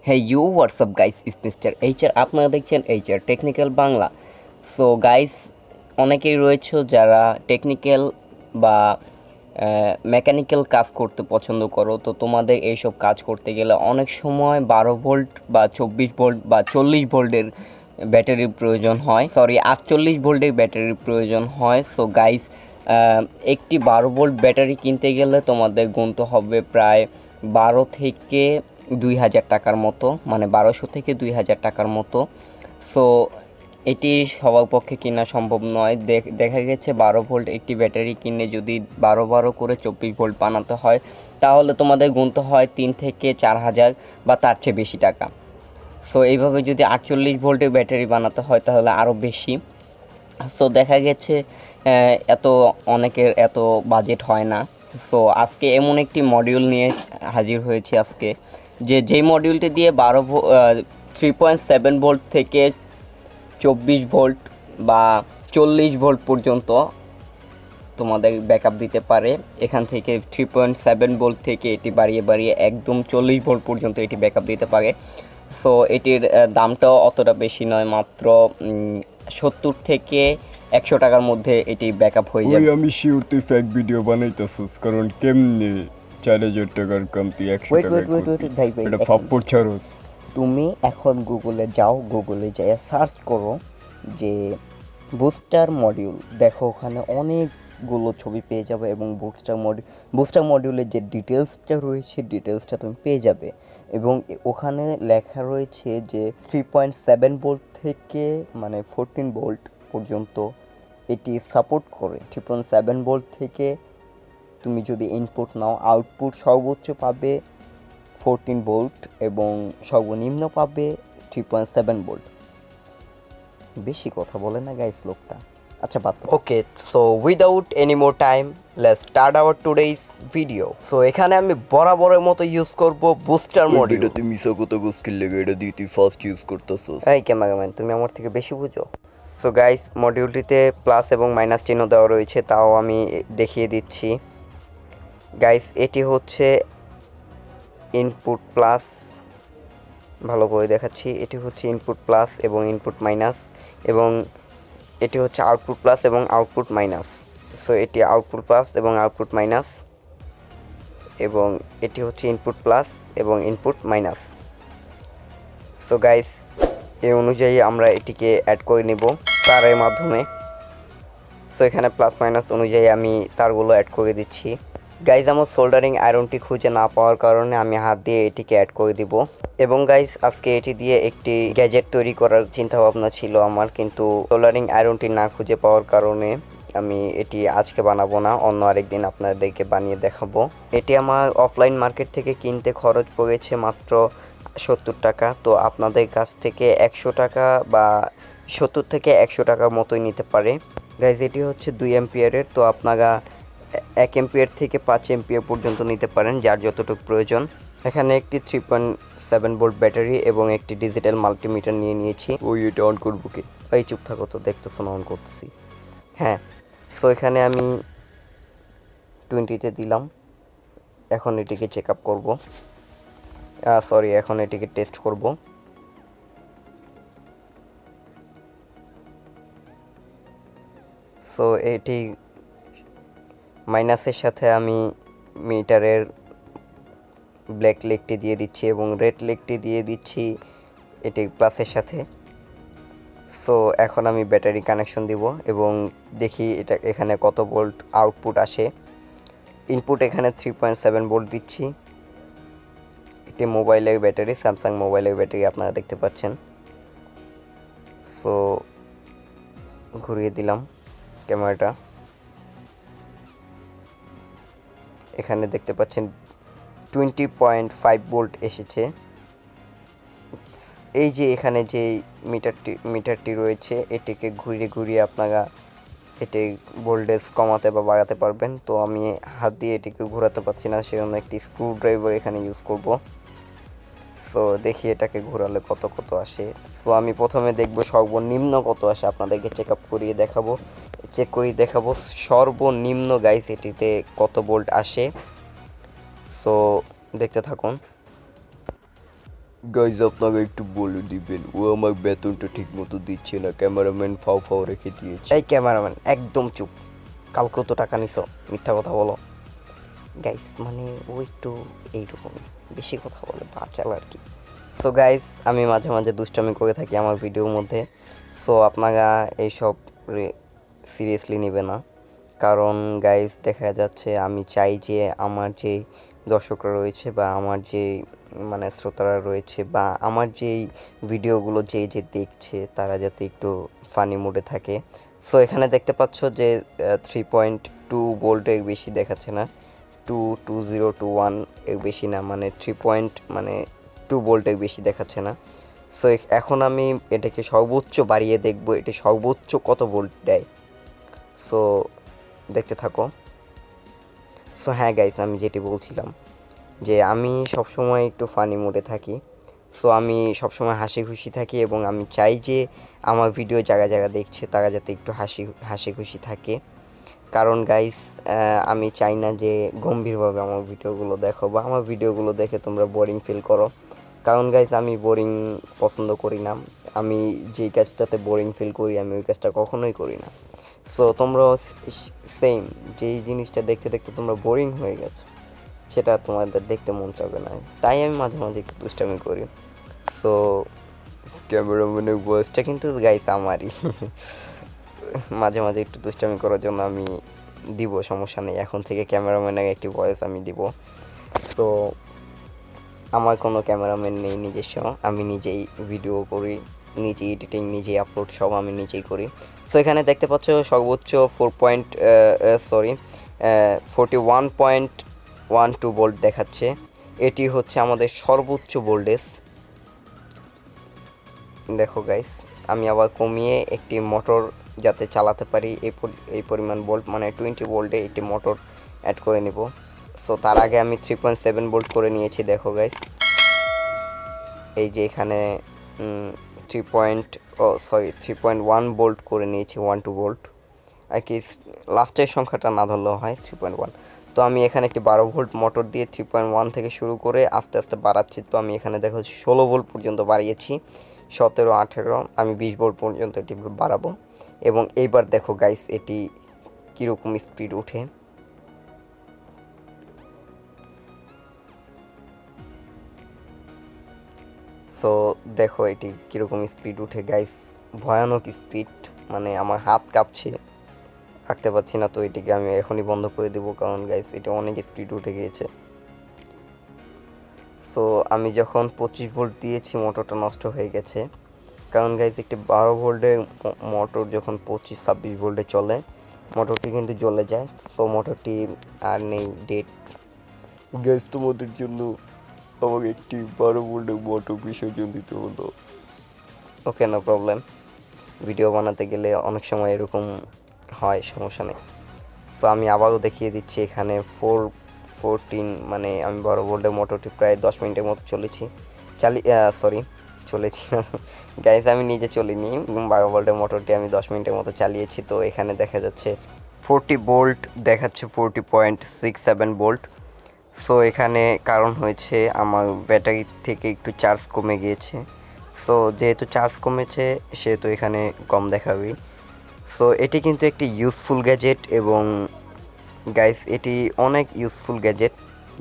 Hey you, what's up guys? It's Mr. HR. আপনারা দেখছেন HR technical Bangla. So guys, অনেকেই রয়েছে যারা টেকনিক্যাল বা মেকানিক্যাল কাজ করতে পছন্দ করো। তো তোমাদের এইসব কাজ করতে গেলে অনেক সময় 12 ভোল্ট বা 24 ভোল্ট বা 40 ভোল্টের ব্যাটারির প্রয়োজন হয়, 48 ভোল্টের ব্যাটারির প্রয়োজন হয়। সো গাইস, একটি 12 ভোল্ট ব্যাটারি কিনতে গেলে তোমাদের গুনতে হবে প্রায় 12 থেকে 2000 টাকার মতো, মানে 1200 থেকে 2000 টাকার মতো। সো এটি সবার পক্ষে কেনা সম্ভব নয়। দেখা গেছে 12 ভোল্ট একটি ব্যাটারি কিনে যদি 12 করে 24 ভোল্ট বানাতে হয়, তাহলে তোমাদের গুনতে হয় 3 থেকে 4000 বা তার চেয়ে বেশি টাকা। সো এইভাবে যদি 48 ভোল্টের ব্যাটারি বানাতে হয় তাহলে আরও বেশি। সো দেখা গেছে অনেকের এত বাজেট হয় না। সো আজকে এমন একটি মডিউল নিয়ে হাজির হয়েছি আজকে, যেই মডিউলটি দিয়ে 3.7 ভোল্ট থেকে 24 ভোল্ট বা 40 ভোল্ট পর্যন্ত তোমাদের ব্যাকআপ দিতে পারে। এখান থেকে 3.7 ভোল্ট থেকে এটি বাড়িয়ে একদম 40 ভোল্ট পর্যন্ত এটি ব্যাকআপ দিতে পারে। সো এটির দামটাও অতটা বেশি নয়, মাত্র 70 থেকে 100 টাকার মধ্যে এটি ব্যাকআপ হয়ে যাবে। আমি শিওর তুই ফেক ভিডিও বানাইতেছিস, কারণ কেমনে 4000 টাকার কম তুই 100 টাকা ভাই এটা ফাপ্পর ছাড়স। তুমি এখন গুগলে যাও, গুগলে যাই সার্চ করো যে বুস্টার মডিউল, দেখো ওখানে অনেকগুলো ছবি পেয়ে যাবে এবং বুস্টার মডিউলের যে ডিটেলসটা রয়েছে ডিটেলসটা তুমি পেয়ে যাবে। এবং ওখানে লেখা রয়েছে যে 3.7 ভোল্ট থেকে মানে 14 ভোল্ট পর্যন্ত এটি সাপোর্ট করে। 3.7 ভোল্ট থেকে তুমি যদি ইনপুট নাও, আউটপুট সর্বোচ্চ পাবে 14 ভোল্ট এবং সর্বনিম্ন পাবে 3.7 ভোল্ট। বেশি কথা বলে না গাইস লোকটা। আচ্ছা বাদ। Okay, so without any more time let's start our today's video. So এখানে আমি বরাবরের মতো ইউজ করব বুস্টার মডিউল। এটা তুই মিসা কত গুস্কিল লেগে এটা দিয়ে তুই ফার্স্ট ইউজ করতেছস। এই ক্যামেরাম্যান, তুমি আমার থেকে বেশি বুঝো। সো গাইস, মডিউলটিতে প্লাস এবং মাইনাস চিহ্ন দেওয়া রয়েছে, তাও আমি দেখিয়ে দিচ্ছি গাইস। এটি হচ্ছে ইনপুট প্লাস, ভালো করে দেখাচ্ছি, এটি হচ্ছে ইনপুট প্লাস এবং ইনপুট মাইনাস, এবং এটি হচ্ছে আউটপুট প্লাস এবং আউটপুট মাইনাস। সো এটি আউটপুট প্লাস এবং আউটপুট মাইনাস, এবং এটি হচ্ছে ইনপুট প্লাস এবং ইনপুট মাইনাস। সো গাইস, এই অনুযায়ী আমরা এটিকে অ্যাড করে নেব তারের মাধ্যমে। সো এখানে প্লাস মাইনাস অনুযায়ী আমি তারগুলো অ্যাড করে দিচ্ছি গাইজ। আমার সোল্ডারিং আয়রনটি খুঁজে না পাওয়ার কারণে আমি হাত দিয়ে এটিকে অ্যাড করে দিব। এবং গাইজ, আজকে এটি দিয়ে একটি গ্যাজেট তৈরি করার চিন্তা ভাবনা ছিল আমার, কিন্তু সোল্ডারিং আয়রনটি না খুঁজে পাওয়ার কারণে আমি এটি আজকে বানাবো না, অন্য আরেকদিন আপনাদেরকে বানিয়ে দেখাবো। এটি আমার অফলাইন মার্কেট থেকে কিনতে খরচ পড়েছে মাত্র 70 টাকা। তো আপনাদের কাছ থেকে 100 টাকা বা 70 থেকে 100 টাকার মতোই নিতে পারে গাইজ। এটি হচ্ছে 2 এম্পিয়ারের, তো আপনারা 1 এম্পিয়ার থেকে 5 এম্পিয়ার পর্যন্ত নিতে পারেন, যার যতটুকু প্রয়োজন। এখানে একটি 3.7 ভোল্ট ব্যাটারি এবং একটি ডিজিটাল মাল্টিমিটার নিয়ে নিয়েছি। ওই এটা অন করবো কি? এই চুপ থাকো তো, দেখতেছো না অন করতেছি। হ্যাঁ, সো এখানে আমি 20-তে দিলাম। এখন এটিকে চেক আপ করবো, এখন এটিকে টেস্ট করব। সো এটি মাইনাসের সাথে আমি মিটারের ব্ল্যাক লেগটি দিয়ে দিচ্ছি এবং রেড লেগটি দিয়ে দিচ্ছি এটি প্লাসের সাথে। সো এখন আমি ব্যাটারি কানেকশন দিব এবং দেখি এটা এখানে কত ভোল্ট আউটপুট আসে। ইনপুট এখানে 3.7 ভোল্ট দিচ্ছি। এটি মোবাইলের ব্যাটারি, স্যামসাং মোবাইলের ব্যাটারি আপনারা দেখতে পাচ্ছেন। সো ঘুরিয়ে দিলাম ক্যামেরাটা, এখানে দেখতে পাচ্ছেন 20.5 ভোল্ট এসেছে। এই যে এখানে যে মিটারটি রয়েছে এটিকে ঘুরিয়ে আপনারা এটি ভোল্টেজ কমাতে বা বাড়াতে পারবেন। তো আমি হাত দিয়ে এটিকে ঘোরাতে পারছি না, সেজন্য একটি স্ক্রু ড্রাইভার এখানে ইউজ করব। সো দেখি এটাকে ঘোরালে কত আসে। সো আমি প্রথমে দেখব সর্বনিম্ন কত আসে, আপনাদেরকে চেক করিয়ে দেখাবো সর্বনিম্ন গাইস এটিতে কত ভোল্ট আসে। সো দেখতে থাকুন। গাইজ আপনাকে একটু বলে দিবেন, ও আমার বেতনটা ঠিক মতো দিচ্ছে না, ক্যামেরাম্যান ফাও ফাও রেখে দিয়েছে। এই ক্যামেরাম্যান একদম চুপ, কালকেও তো টাকা নিছো, মিথ্যা কথা বলো। গাইস মানে ও একটু এইরকমই, বেশি কথা বলে বাচাল আর কি। সো গাইস আমি মাঝে মাঝে দুষ্টামি করে থাকি আমার ভিডিওর মধ্যে, সো আপনারা এইসব সিরিয়াসলি নেবে না। কারণ গাইস দেখা যাচ্ছে আমি চাই যে আমার যে দর্শকরা রয়েছে বা আমার যে মানে শ্রোতারা রয়েছে বা আমার যেই ভিডিওগুলো যে দেখছে তারা যাতে একটু ফানি মুডে থাকে। সো এখানে দেখতে পাচ্ছ যে 3.2 ভোল্টের বেশি দেখাচ্ছে না, 22021 এর বেশি না, মানে 2 ভোল্টের বেশি দেখাচ্ছে না। সো এখন আমি এটাকে সর্বোচ্চ বাড়িয়ে দেখব এটা সর্বোচ্চ কত ভোল্ট দেয়। সো দেখতে থাকো। সো হ্যাঁ গাইস, আমি যেটি বলছিলাম যে আমি সবসময় একটু ফানি মুডে থাকি। সো আমি সবসময় হাসি খুশি থাকি এবং আমি চাই যে আমার ভিডিও জায়গা জায়গা দেখছে তারা যাতে একটু হাসি খুশি থাকে। কারণ গাইস আমি চাই না যে গম্ভীরভাবে আমার ভিডিওগুলো দেখো বা আমার ভিডিওগুলো দেখে তোমরা বোরিং ফিল করো। কারণ গাইস আমি বোরিং পছন্দ করি না, আমি যেই কাজটাতে বোরিং ফিল করি আমি ওই কাজটা কখনোই করি না। সো তোমরা সেম, যেই জিনিসটা দেখতে দেখতে তোমরা বোরিং হয়ে গেছো সেটা তোমাদের দেখতে মন চাবে না, তাই আমি মাঝে মাঝে একটু দুষ্টামি করি। সো ক্যামেরাম্যানের ভয়েসটা কিন্তু গাইস আমারই মাঝে মাঝে একটু দুষ্টামি করার জন্য আমি দিব, সমস্যা নেই, এখন থেকে ক্যামেরাম্যানের একটি ভয়েস আমি দিব। সো আমার কোনো ক্যামেরাম্যান নেই নিজস্ব, আমি নিজেই ভিডিও করি, নিজেই এডিটিং, নিজেই আপলোড সব আমি নিজেই করি। সো এখানে দেখতে পাচ্ছ সর্বোচ্চ 41.12 ভোল্ট দেখাচ্ছে, এটি হচ্ছে আমাদের সর্বোচ্চ ভোল্টেজ। দেখো গাইস আমি আবার কমিয়ে একটি মোটর যাতে চালাতে পারি এই পরিমাণ ভোল্ট মানে 20 ভোল্টে একটি মোটর অ্যাড করে নেব। সো তার আগে আমি 3.7 ভোল্ট করে নিয়েছি। দেখো গাইস এই যে এখানে 3.1 ভোল্ট করে নিয়েছি, 12 ভোল্ট আর কি, লাস্টের সংখ্যাটা না ধরলেও হয় 3.1। তো আমি এখানে একটি 12 ভোল্ট মোটর দিয়ে 3.1 থেকে শুরু করে আস্তে আস্তে বাড়াচ্ছি। তো আমি এখানে দেখো 16 ভোল্ট পর্যন্ত বাড়িয়েছি, 17, 18, আমি 20 ভোল্ট পর্যন্ত এটি বাড়াবো। এবং এইবার দেখো গাইস এটি কীরকম স্পিড উঠে। সো দেখো এটি কীরকম স্পিড উঠে গাইস, ভয়ানক স্পিড, মানে আমার হাত কাঁপছে, রাখতে পারছি না। তো এটিকে আমি এখনই বন্ধ করে দেবো কারণ গাইস এটা অনেক স্পিড উঠে গিয়েছে। সো আমি যখন 25 ভোল্ট দিয়েছি মোটরটা নষ্ট হয়ে গেছে, কারণ গাইস একটি 12 ভোল্টের মোটর যখন 25-26 ভোল্টে চলে মোটরটি কিন্তু জ্বলে যায়। সো মোটরটি আর নেই, ডেট। গ্যাস তোমাদের জন্য আমাকে একটি 12 ভোল্টের মোটর বিসর্জন দিতে হলো। ওকে, নো প্রবলেম, ভিডিও বানাতে গেলে অনেক সময় এরকম হয়, সমস্যা নেই। সো আমি আবারও দেখিয়ে দিচ্ছি, এখানে 414 মানে আমি 12 ভোল্টের মোটরটি প্রায় 10 মিনিটের মতো চলেছি চলেছি না গাইস, আমি নিজে চলিনি, 12 ভোল্টের মোটরটি আমি 10 মিনিটের মতো চালিয়েছি। তো এখানে দেখা যাচ্ছে 40 ভোল্ট দেখাচ্ছে, 40.67 ভোল্ট। সো এখানে কারণ হয়েছে আমার ব্যাটারি থেকে একটু চার্জ কমে গিয়েছে। সো যেহেতু চার্জ কমেছে সেহেতু এখানে কম দেখাবেই। সো এটি কিন্তু একটি ইউজফুল গ্যাজেট এবং গাইস এটি অনেক ইউজফুল গ্যাজেট,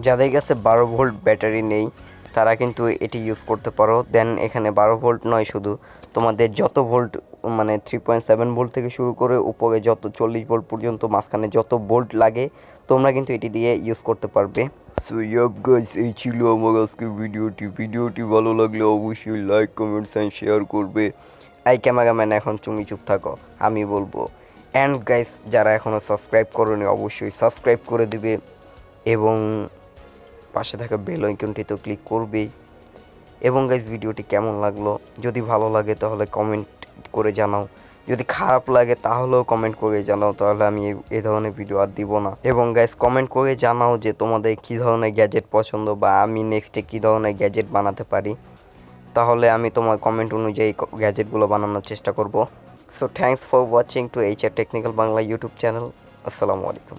যাদের কাছে 12 ভোল্ট ব্যাটারি নেই তারা কিন্তু এটি ইউজ করতে পারো। দেন এখানে 12 ভোল্ট নয়, শুধু তোমাদের যত ভোল্ট মানে 3.7 ভোল্ট থেকে শুরু করে উপরে যত 40 ভোল্ট পর্যন্ত মাঝখানে যত ভোল্ট লাগে তোমরা কিন্তু এটি দিয়ে ইউজ করতে পারবে। সো ইয়াপ গাইস, এই ছিল আমার আজকের ভিডিওটি ভালো লাগলে অবশ্যই লাইক, কমেন্টস অ্যান্ড শেয়ার করবে। এই ক্যামেরাম্যান এখন তুমি চুপ থাকো, আমি বলবো। অ্যান্ড গাইস যারা এখনও সাবস্ক্রাইব করোনি অবশ্যই সাবস্ক্রাইব করে দিবে এবং পাশে থাকা বেল আইকনটিতেও ক্লিক করবেই। এবং গাইস ভিডিওটি কেমন লাগলো, যদি ভালো লাগে তাহলে কমেন্ট করে জানাও, যদি খারাপ লাগে তাহলেও কমেন্ট করে জানাও, তাহলে আমি এই ধরনের ভিডিও আর দিব না। এবং গাইস কমেন্ট করে জানাও যে তোমাদের কী ধরনের গ্যাজেট পছন্দ বা আমি নেক্সটে কী ধরনের গ্যাজেট বানাতে পারি, তাহলে আমি তোমার কমেন্ট অনুযায়ী গ্যাজেটগুলো বানানোর চেষ্টা করব। So thanks for watching to HR technical Bangla YouTube channel. আসসালামু আলাইকুম।